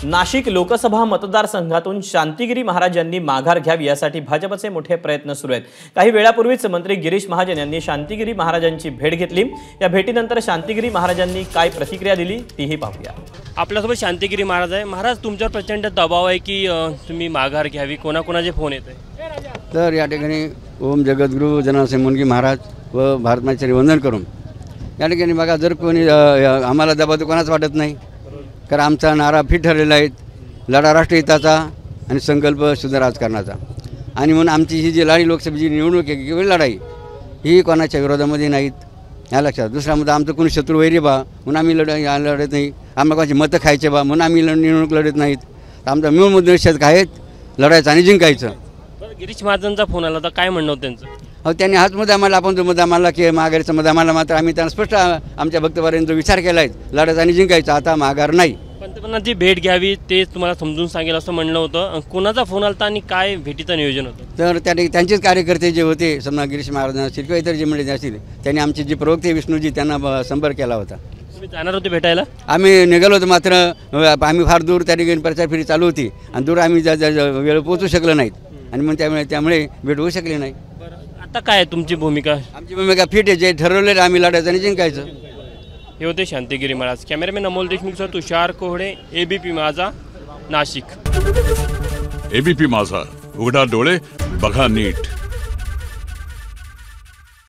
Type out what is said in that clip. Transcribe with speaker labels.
Speaker 1: नाशिक लोकसभा मतदारसंघातून शांतिगिरी महाराज यांनी माघार घ्यावी यासाठी भाजपचे मोठे प्रयत्न सुरू आहेत। काही वेळापूर्वीच मंत्री गिरीश महाजन यांनी शांतिगिरी महाराजांची भेट घेतली। या भेटीनंतर शांतिगिरी महाराजांनी काय प्रतिक्रिया दिली तीही पाहूया।
Speaker 2: आपल्यासोबत शांतिगिरी महाराज आहे। महाराज, तुमच्यावर प्रचंड दबाव आहे की तुम्ही माघार घ्यावी, कोणाकोणाचे फोन येत आहे?
Speaker 3: तर या ठिकाणी ओम जगद्गुरु जनार्दन मुनगी महाराज व भारतमातेचे वंदन करून या ठिकाणी बघा, जर कोणी आम्हाला दबाव तर कोणाच वाटत नाही, कारण आमचा नारा फिट ठरलेला आहे, लढा राष्ट्रहिताचा आणि संकल्प शुद्ध राजकारणाचा। आणि म्हणून आमची ही जी लढाई लोकसभेची निवडणूक आहे किंवा लढाई ही कोणाच्या विरोधामध्ये नाहीत, या लक्षात। दुसरा मुद्दा, आमचं कोणी शत्रू वैरी बा म्हणून आम्ही लढत नाही, आम्हाला कोणाची मतं खायचे बा म्हणून आम्ही निवडणूक लढत नाहीत। आमचा मूळ मुद्दा निश्चित आहेत, लढायचं आणि जिंकायचं।
Speaker 2: गिरीश महाराजांचा फोन आला तर काय म्हणणं होतं त्यांचं?
Speaker 3: हो, त्यांनी हाच मुद्दा आम्हाला, आपण जो मुद्दा मानला की माघारीचा मुद्दा मानला, मात्र आम्ही त्यांना स्पष्ट आमच्या भक्तवाऱ्यांनी जो विचार केला आहे, लढायचं आणि जिंकायचं, आता माघार नाही।
Speaker 2: पंतप्रधानांची भेट घ्यावी ते तुम्हाला समजून सांगेल असं म्हणलं होतं। कोणाचा फोन आला आणि काय भेटीचं नियोजन होतं?
Speaker 3: तर त्या त्यांचेच कार्यकर्ते जे होते, समजा गिरीश महाराजांना असतील किंवा इतर जे मंडळी असतील, त्यांनी आमचे जे प्रवक्ते विष्णूजी त्यांना संपर्क केला होता।
Speaker 2: तुम्ही जाणार होते भेटायला?
Speaker 3: आम्ही निघालो होतो, मात्र आम्ही फार दूर त्या ठिकाणी प्रचार फेरी चालू होती आणि दूर आम्ही वेळ पोहोचू शकलो नाहीत आणि मग त्यामुळे भेट होऊ शकली नाही।
Speaker 2: आता काय तुमची भूमिका?
Speaker 3: आमची भूमिका फिट आहे, जे ठरवलेलं आम्ही लढायचं आणि जिंकायचं।
Speaker 2: हे होते शांतिगिरी महाराज। कॅमेरामॅन अमोल देशमुखसह तुषार कोहडे, एबीपी माझा, नाशिक।
Speaker 4: एबीपी माझा, उघडा डोळे बघा नीट।